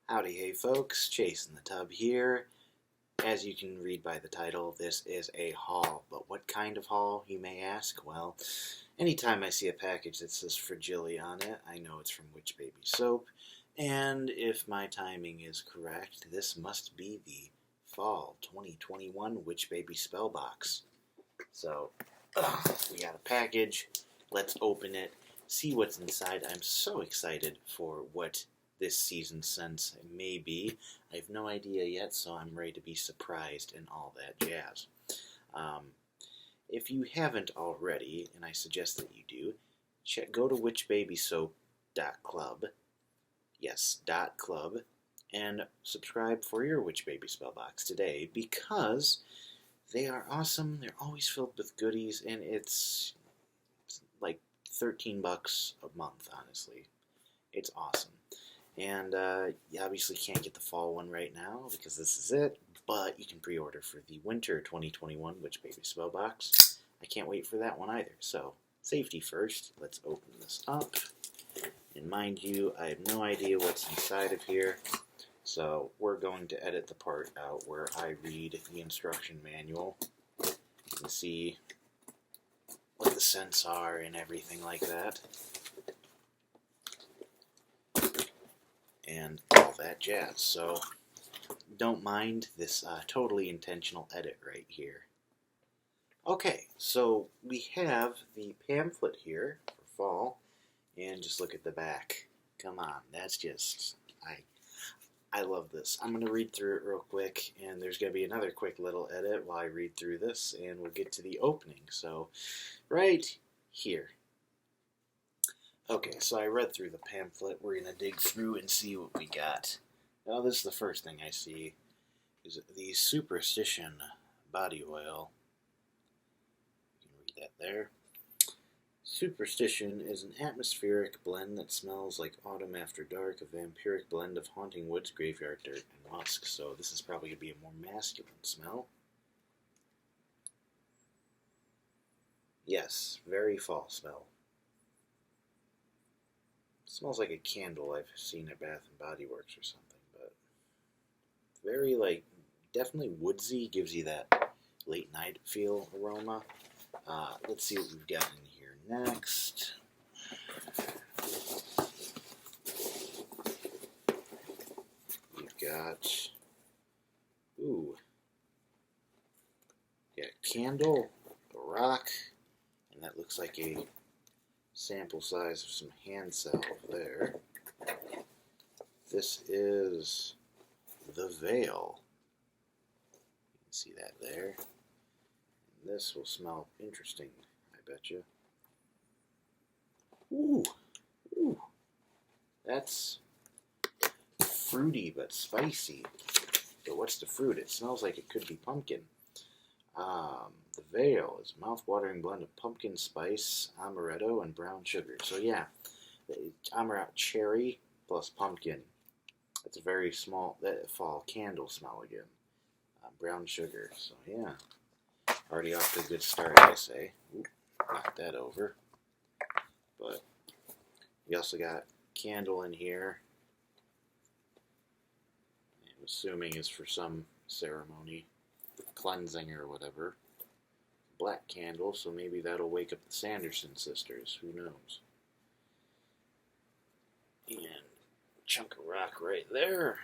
Howdy, hey folks, Chase in the Tub here. As you can read by the title, this is a haul. But what kind of haul, you may ask? Well, anytime I see a package that says Fragile on it, I know it's from Witch Baby Soap. And if my timing is correct, this must be the Fall 2021 Witch Baby Spell Box. So, we got a package. Let's open it, see what's inside. I'm so excited for what this season's scents may be. I have no idea yet, so I'm ready to be surprised and all that jazz. If you haven't already, and I suggest that you do, go to witchbabysoap.club. Yes, .club, and subscribe for your Witch Baby Spell Box today, because they are awesome. They're always filled with goodies, and it's like $13 a month, honestly. It's awesome. And you obviously can't get the fall one right now because this is it, but you can pre-order for the winter 2021 Witch Baby Spell Box. I can't wait for that one either. So, safety first. Let's open this up. And mind you, I have no idea what's inside of here, so we're going to edit the part out where I read the instruction manual and see what the scents are and everything like that. And all that jazz. So, don't mind this totally intentional edit right here. Okay, so we have the pamphlet here for fall, and just look at the back. Come on, that's just, I love this. I'm going to read through it real quick, and there's going to be another quick little edit while I read through this, and we'll get to the opening. So, right here. Okay, so I read through the pamphlet. We're going to dig through and see what we got. Now, this is the first thing I see, is the Superstition Body Oil. You can read that there. Superstition is an atmospheric blend that smells like autumn after dark, a vampiric blend of haunting woods, graveyard dirt, and musk. So this is probably going to be a more masculine smell. Yes, very fall smell. Smells like a candle I've seen at Bath and Body Works or something, but very, definitely woodsy, gives you that late night feel aroma. Let's see what we've got in here next. We've got, candle, a rock, and that looks like a sample size of some hand salve there. This is the Veil. You can see that there. And this will smell interesting, I bet you. Ooh, that's fruity but spicy. So what's the fruit? It smells like it could be pumpkin. The Veil is a mouth-watering blend of pumpkin spice, amaretto, and brown sugar. So yeah, amaretto cherry plus pumpkin. That's a very small fall candle smell again. Brown sugar. So yeah, already off to a good start, I say. Knock that over. But we also got candle in here. I'm assuming it's for some ceremony, cleansing or whatever. Black candle, so maybe that'll wake up the Sanderson sisters. Who knows? And chunk of rock right there.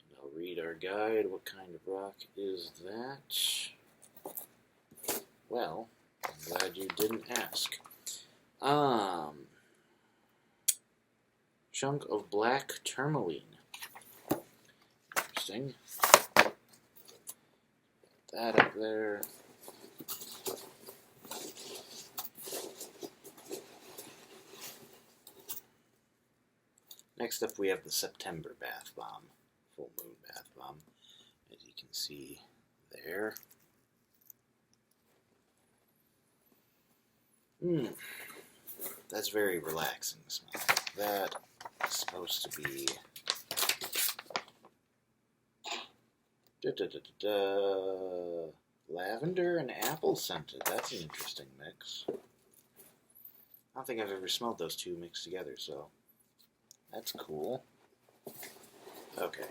And I'll read our guide. What kind of rock is that? Well, I'm glad you didn't ask. Chunk of black tourmaline. Interesting. That up there. Next up we have the September Bath Bomb. Full Moon Bath Bomb. As you can see there. That's very relaxing smell. That is supposed to be lavender and apple scented. That's an interesting mix. I don't think I've ever smelled those two mixed together, so that's cool. Okay.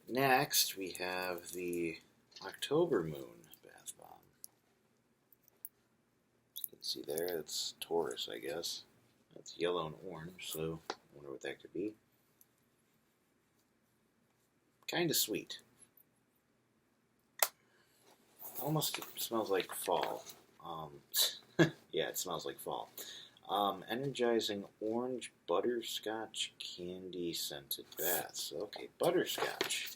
Next, we have the October Moon Bath Bomb. You can see there, it's Taurus, I guess. It's yellow and orange, so I wonder what that could be. Kind of sweet. Almost smells like fall. Yeah, it smells like fall. Energizing orange butterscotch candy scented baths. Okay, butterscotch.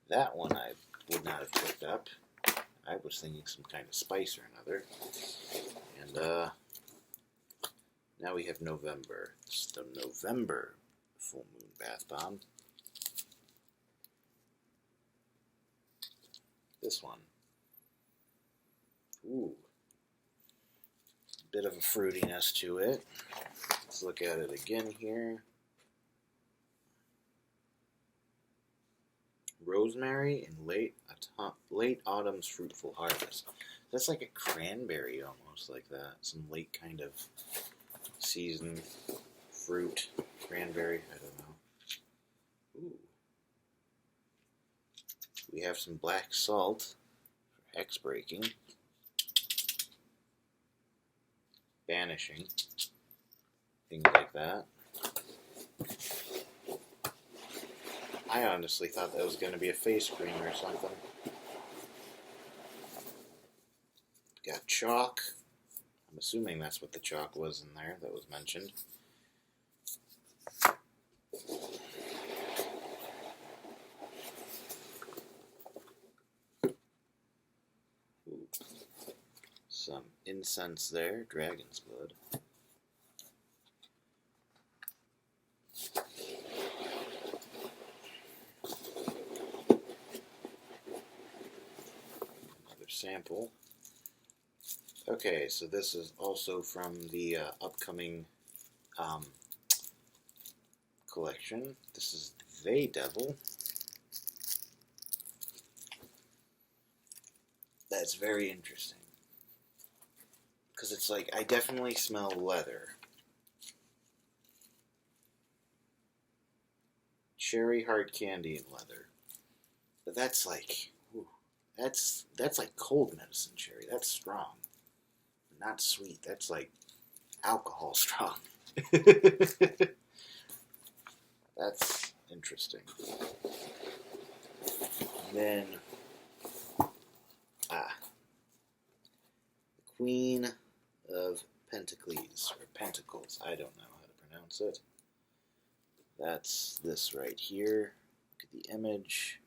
That one I would not have picked up. I was thinking some kind of spice or another. And now we have November. This is the November full moon bath bomb. This one. Ooh. Bit of a fruitiness to it. Let's look at it again here. Rosemary and late autumn's fruitful harvest. That's like a cranberry almost, like that. Some late kind of season fruit. Cranberry, I don't know. Ooh. We have some black salt for hex breaking. Banishing. Things like that. I honestly thought that was going to be a face cream or something. Got chalk. I'm assuming that's what the chalk was in there that was mentioned. Ooh. Some incense there, dragon's blood. Sample. Okay, so this is also from the upcoming collection. This is They Devil. That's very interesting. Because it's like, I definitely smell leather. Cherry hard candy and leather. But that's like... That's like cold medicine cherry. That's strong. Not sweet. That's like alcohol strong. That's interesting. And then, the Queen of Pentacles, or Pentacles. I don't know how to pronounce it. That's this right here. Look at the image.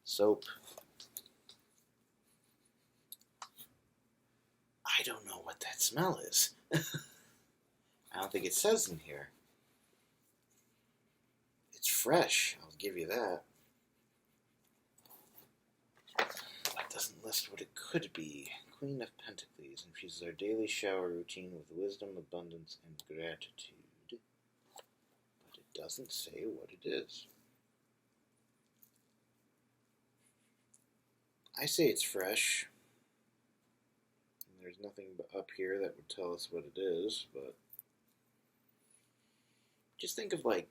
Soap. I don't know what that smell is. I don't think it says in here. It's fresh, I'll give you that. It doesn't list what it could be. Queen of Pentacles infuses our daily shower routine with wisdom, abundance, and gratitude. But it doesn't say what it is. I say it's fresh. There's nothing up here that would tell us what it is, but just think of like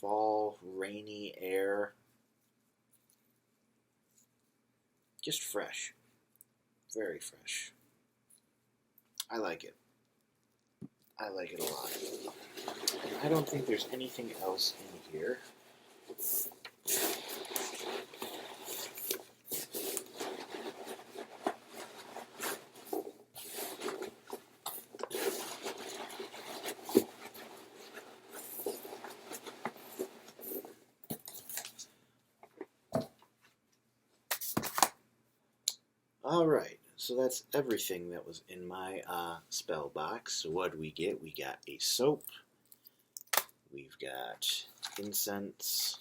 fall, rainy air. Just fresh. Very fresh. I like it. I like it a lot. And I don't think there's anything else in here. Alright, so that's everything that was in my spell box. So what do we get? We got a soap. We've got incense.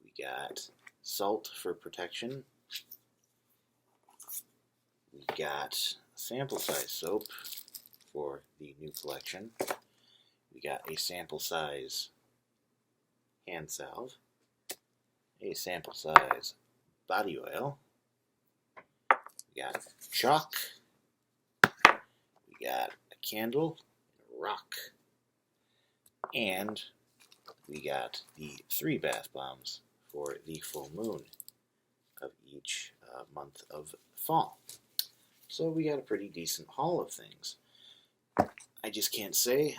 We got salt for protection. We got sample size soap for the new collection. We got a sample size hand salve. A sample size body oil. We got chalk, we got a candle, a rock, and we got the 3 bath bombs for the full moon of each month of fall. So we got a pretty decent haul of things. I just can't say,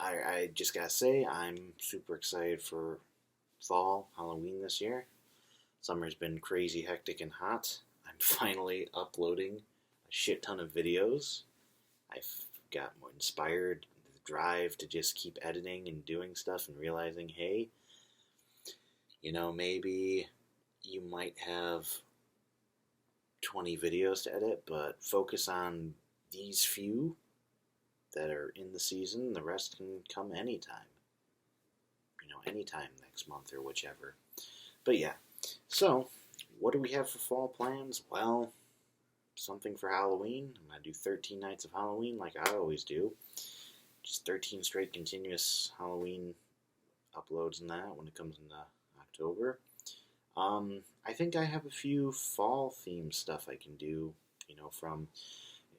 I just gotta say, I'm super excited for fall, Halloween this year. Summer's been crazy hectic and hot. I'm finally uploading a shit ton of videos. I've got more inspired, the drive to just keep editing and doing stuff and realizing, hey, you know, maybe you might have 20 videos to edit, but focus on these few that are in the season. The rest can come anytime. You know, anytime next month or whichever. But yeah, so what do we have for fall plans? Well, something for Halloween. I'm going to do 13 nights of Halloween like I always do. Just 13 straight continuous Halloween uploads and that when it comes into October. I think I have a few fall themed stuff I can do, you know,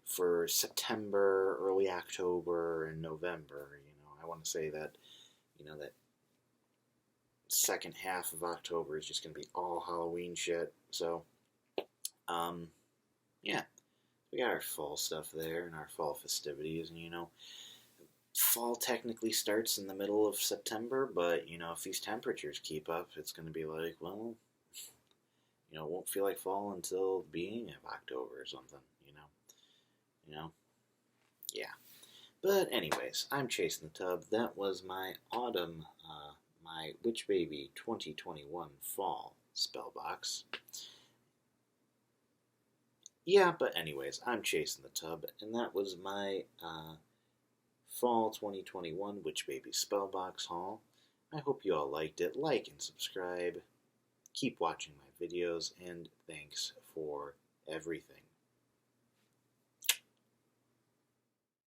for September, early October, and November. You know, I want to say that, you know, that second half of October is just going to be all Halloween shit. So, yeah, we got our fall stuff there and our fall festivities, and, you know, fall technically starts in the middle of September, but, you know, if these temperatures keep up, it's going to be like, well, you know, it won't feel like fall until the beginning of October or something, you know, yeah. But anyways, I'm Chasing the Tub. That was my autumn, my Witch Baby 2021 fall spell box. Yeah, but anyways, I'm Chasing the Tub, and that was my fall 2021 Witch Baby spell box haul. I hope you all liked it. Like and subscribe. Keep watching my videos, and thanks for everything.